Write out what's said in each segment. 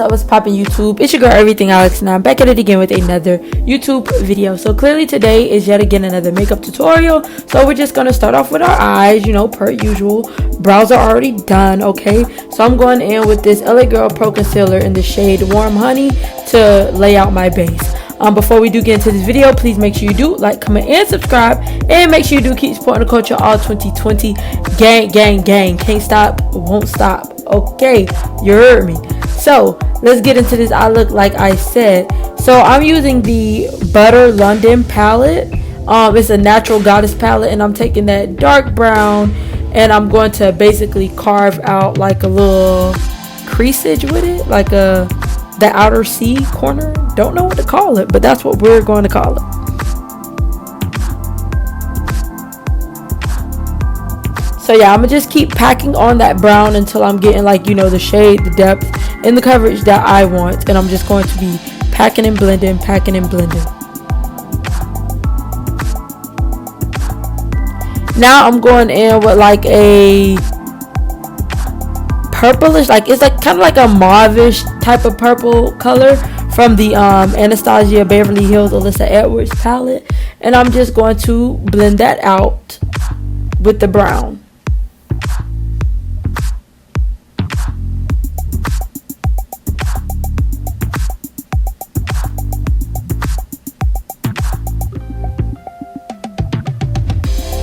What's poppin' YouTube? It's your girl Everything Alex, and I'm back at it again with another YouTube video. So clearly today is yet again another makeup tutorial. So we're just gonna start off with our eyes, you know, per usual. Brows are already done, okay? So I'm going in with this LA Girl Pro Concealer in the shade Warm Honey to lay out my base. Before we do get into this video, please make sure you do like, comment, and subscribe, and make sure you do keep supporting the culture all 2020. Gang, gang, gang. Can't stop, won't stop. Okay, you heard me. So let's get into this eye look. Like I said, so I'm using the Butter London palette. It's a natural goddess palette, and I'm taking that dark brown and I'm going to basically carve out like a little creasage with it, like the outer C corner. Don't know what to call it, but that's what we're going to call it. So yeah, I'm gonna just keep packing on that brown until I'm getting, like, you know, the shade, the depth, and the coverage that I want. And I'm just going to be packing and blending, packing and blending. Now I'm going in with like a purplish, like it's like kind of like a mauve-ish type of purple color from the Anastasia Beverly Hills Alyssa Edwards palette. And I'm just going to blend that out with the brown.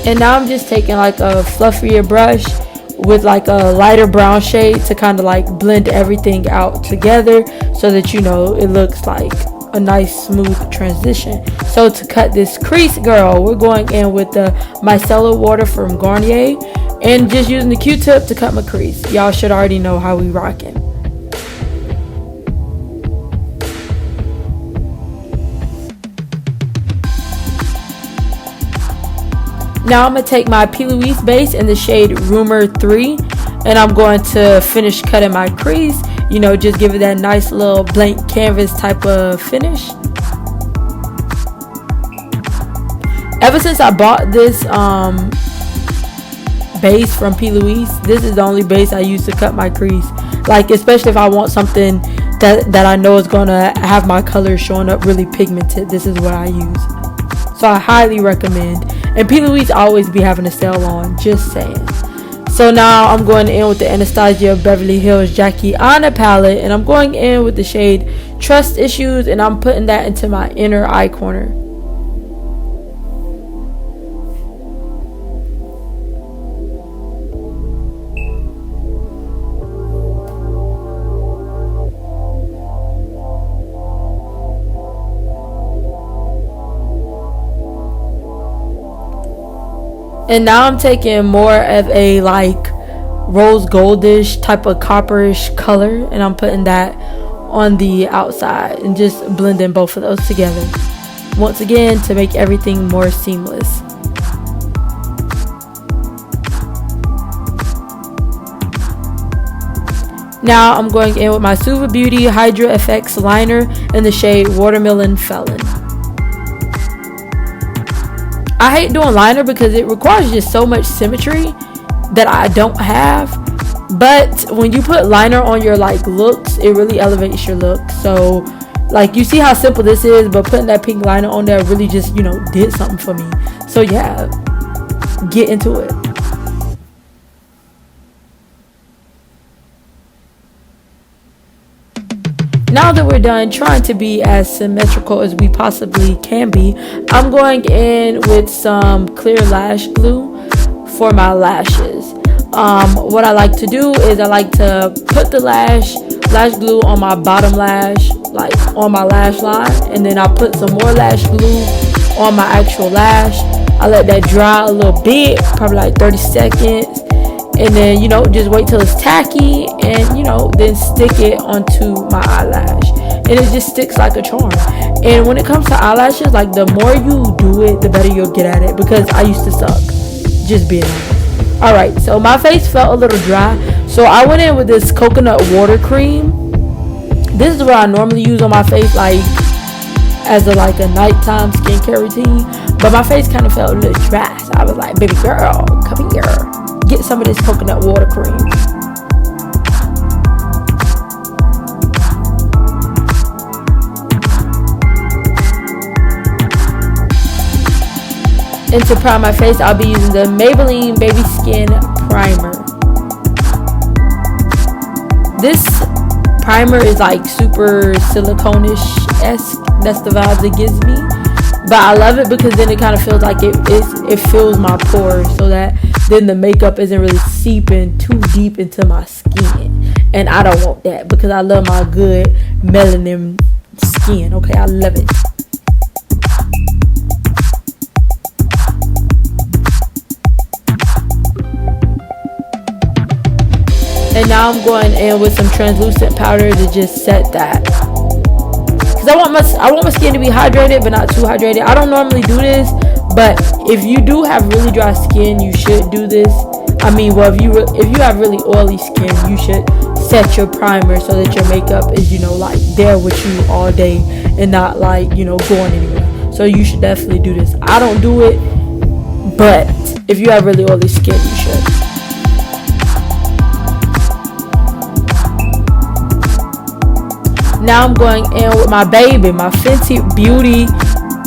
And now I'm just taking like a fluffier brush with like a lighter brown shade to kind of like blend everything out together so that, you know, it looks like a nice smooth transition. So to cut this crease, girl, we're going in with the micellar water from Garnier and just using the Q-tip to cut my crease. Y'all should already know how we rocking. Now I'm going to take my P. Louise base in the shade Rumor 3, and I'm going to finish cutting my crease, you know, just give it that nice little blank canvas type of finish. Ever since I bought this base from P. Louise, this is the only base I use to cut my crease. Like, especially if I want something that I know is going to have my colors showing up really pigmented, this is what I use. So I highly recommend. And P. Louise always be having a sale on, just saying. So now I'm going in with the Anastasia Beverly Hills Jackie Aina palette, and I'm going in with the shade Trust Issues, and I'm putting that into my inner eye corner. And now I'm taking more of a like rose goldish type of copperish color, and I'm putting that on the outside and just blending both of those together once again to make everything more seamless. Now I'm going in with my Suva Beauty Hydra FX liner in the shade Watermelon Felon. I hate doing liner because it requires just so much symmetry that I don't have. But when you put liner on your like looks, it really elevates your look. So like, you see how simple this is, but putting that pink liner on there really just, you know, did something for me. So yeah, get into it. Now that we're done trying to be as symmetrical as we possibly can be, I'm going in with some clear lash glue for my lashes. What I like to do is I like to put the lash glue on my bottom lash, like on my lash line, and then I put some more lash glue on my actual lash. I let that dry a little bit, probably like 30 seconds. And then, you know, just wait till it's tacky, and, you know, then stick it onto my eyelash, and it just sticks like a charm. And when it comes to eyelashes, like, the more you do it, the better you'll get at it, because I used to suck, just being honest. Alright, so my face felt a little dry, so I went in with this coconut water cream. This is what I normally use on my face, like as a like a nighttime skincare routine, but my face kind of felt a little dry, so I was like, baby girl, come here, get some of this coconut water cream. And to prime my face, I'll be using the Maybelline Baby Skin Primer. This primer is like super silicone-ish-esque. That's the vibes it gives me. But I love it because then it kind of feels like it fills my pores, so that then the makeup isn't really seeping too deep into my skin. And I don't want that because I love my good melanin skin. Okay, I love it. And now I'm going in with some translucent powder to just set that. Because I want my skin to be hydrated, but not too hydrated. I don't normally do this, but if you do have really dry skin, you should do this. I mean, well, if you have really oily skin, you should set your primer so that your makeup is, like there with you all day and not like, going anywhere. So you should definitely do this. I don't do it, but if you have really oily skin, you should. Now I'm going in with my Fenty Beauty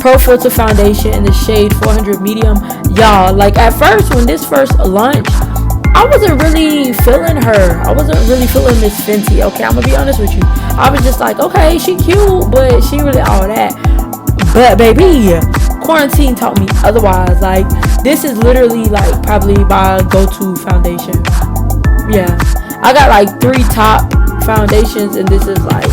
Pro Filter Foundation in the shade 400 Medium. Y'all, like at first, when this first launched, I wasn't really feeling her. I wasn't really feeling Miss Fenty, okay? I'm gonna be honest with you. I was just like, okay, she cute, but she really all that. But baby, quarantine taught me otherwise. Like, this is literally like probably my go-to foundation. Yeah. I got like 3 top foundations, and this is like,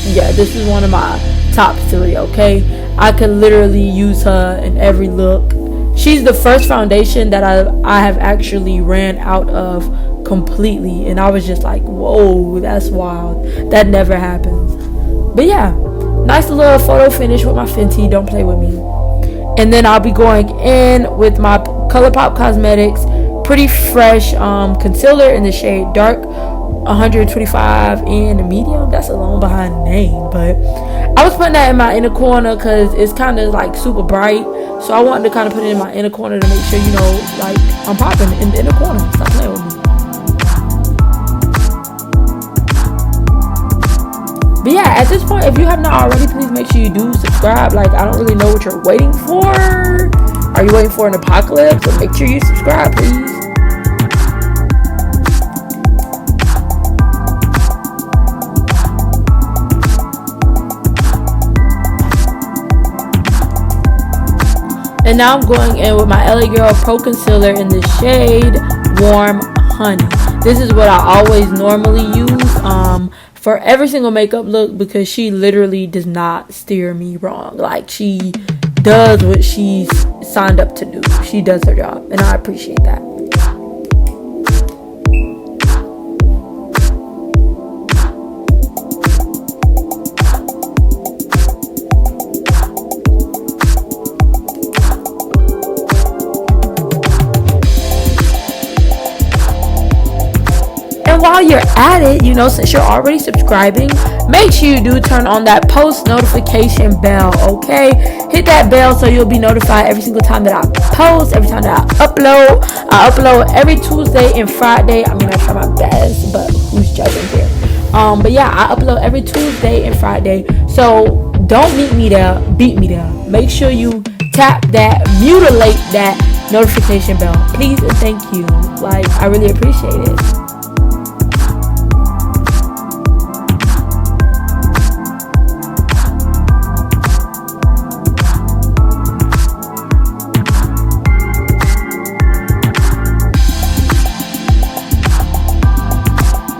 yeah, this is one of my top 3, okay? I could literally use her in every look. She's the first foundation that I have actually ran out of completely, and I was just like, whoa, that's wild. That never happens. But yeah, nice little photo finish with my Fenty. Don't play with me. And then I'll be going in with my ColourPop Cosmetics Pretty Fresh concealer in the shade Dark 125 in a medium. That's a long behind name, but I was putting that in my inner corner because it's kind of like super bright, so I wanted to kind of put it in my inner corner to make sure, like I'm popping in the inner corner. Stop playing with me. But yeah, at this point, if you have not already, please make sure you do subscribe. Like, I don't really know what you're waiting for. Are you waiting for an apocalypse? So make sure you subscribe, please. And now I'm going in with my LA Girl Pro Concealer in the shade Warm Honey. This is what I always normally use for every single makeup look, because she literally does not steer me wrong. Like, she does what she's signed up to do. She does her job, and I appreciate that. While you're at it, since you're already subscribing, make sure you do turn on that post notification bell, okay? Hit that bell so you'll be notified every single time that I post, every time that I upload. I upload every Tuesday and Friday. I mean, I try my best, but who's judging here? But yeah, I upload every Tuesday and Friday. So don't meet me there, beat me there. Make sure you tap that, mutilate that notification bell, please and thank you. Like, I really appreciate it.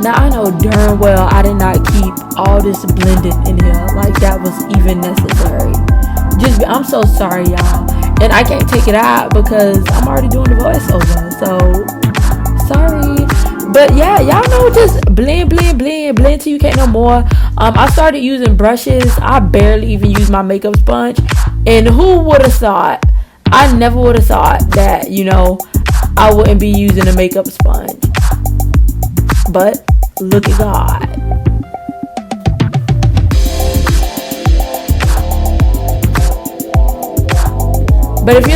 Now, I know darn well I did not keep all this blended in here like that was even necessary. I'm so sorry, y'all. And I can't take it out because I'm already doing the voiceover. So, sorry. But yeah, y'all know, just blend till you can't no more. I started using brushes. I barely even use my makeup sponge. And who would have thought? I never would have thought that, I wouldn't be using a makeup sponge. But look at God. But if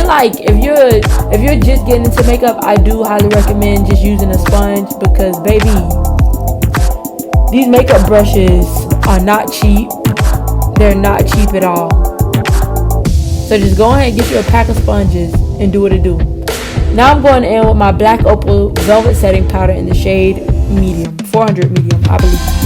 you're just getting into makeup, I do highly recommend just using a sponge, because baby, these makeup brushes are not cheap. They're not cheap at all. So just go ahead and get you a pack of sponges and do what it do. Now I'm going in with my Black Opal Velvet Setting Powder in the shade medium, 400 medium, I believe.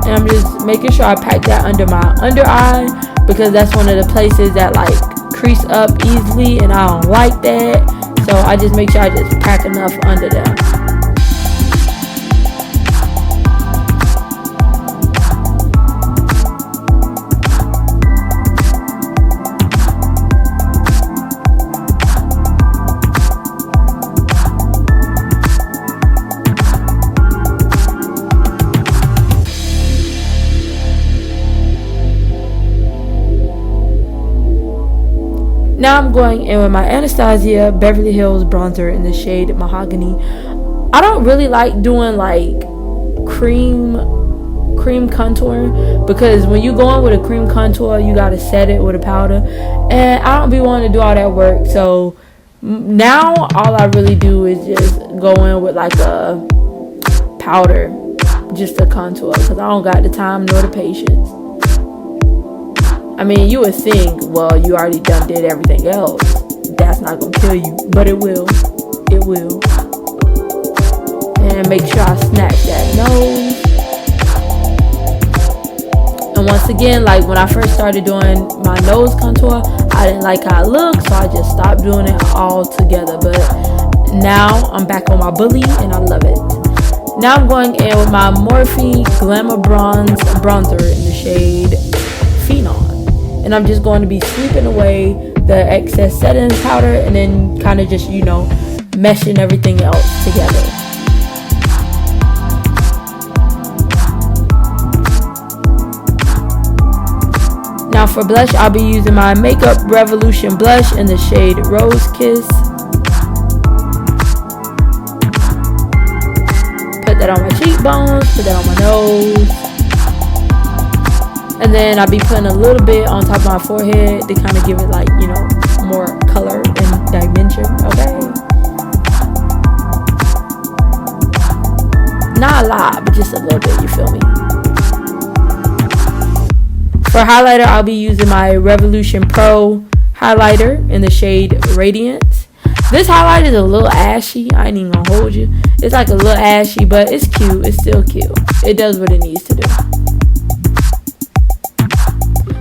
And I'm just making sure I pack that under my under eye, because that's one of the places that like crease up easily, and I don't like that. So I just make sure I just pack enough under there. Now I'm going in with my Anastasia Beverly Hills bronzer in the shade Mahogany. I don't really like doing like cream contour, because when you go in with a cream contour, you gotta set it with a powder, and I don't be wanting to do all that work. So now all I really do is just go in with like a powder, just a contour, because I don't got the time nor the patience. I mean, you would think, well, you already did everything else. That's not gonna kill you, but it will. It will. And make sure I snatch that nose. And once again, like when I first started doing my nose contour, I didn't like how it looked, so I just stopped doing it all together. But now I'm back on my bully, and I love it. Now I'm going in with my Morphe Glamour Bronzer in the shade Phenom. And I'm just going to be sweeping away the excess setting powder, and then kind of just, meshing everything else together. Now for blush, I'll be using my Makeup Revolution blush in the shade Rose Kiss. Put that on my cheekbones, put that on my nose. And then I'll be putting a little bit on top of my forehead to kind of give it like, more color and dimension, okay? Not a lot, but just a little bit, you feel me? For highlighter, I'll be using my Revolution Pro highlighter in the shade Radiance. This highlighter is a little ashy. I ain't even gonna hold you. It's like a little ashy, but it's cute. It's still cute. It does what it needs to do.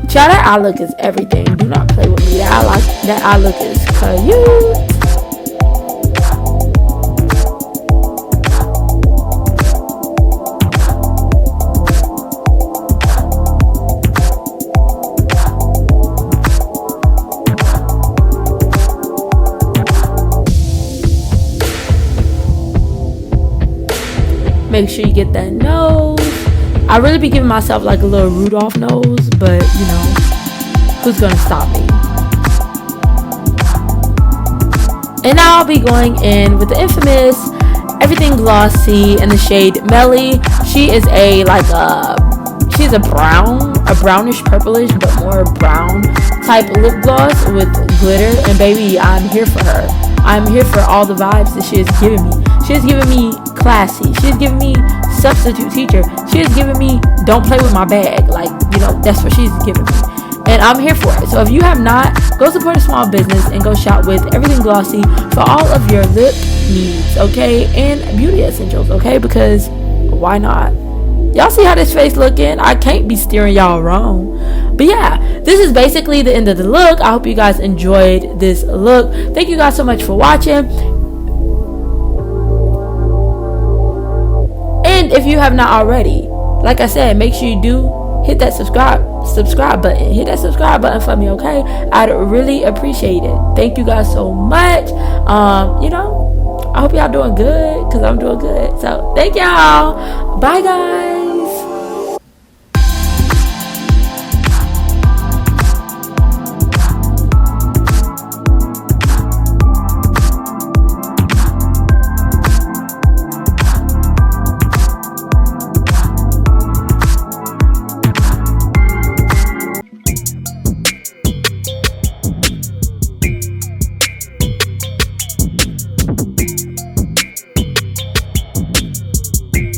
Child, that eye look is everything. Do not play with me. That eye look is cute. Make sure you get that nose. I really be giving myself like a little Rudolph nose, but who's gonna stop me? And now I'll be going in with the infamous Everything Glossy in the shade Melly. She is she's a brownish purplish, but more brown type lip gloss with glitter. And baby, I'm here for her. I'm here for all the vibes that she is giving me. She is giving me classy. She is giving me substitute teacher. She is giving me don't play with my bag. That's what she's giving me. And I'm here for it. So if you have not, go support a small business and go shop with Everything Glossy for all of your lip needs, okay? And beauty essentials, okay? Because why not? Y'all see how this face looking? I can't be steering y'all wrong. But yeah, this is basically the end of the look. I hope you guys enjoyed this look. Thank you guys so much for watching. And if you have not already, like I said, make sure you do hit that subscribe button. Hit that subscribe button for me, okay? I'd really appreciate it. Thank you guys so much. I hope y'all doing good, because I'm doing good. So thank y'all. Bye guys.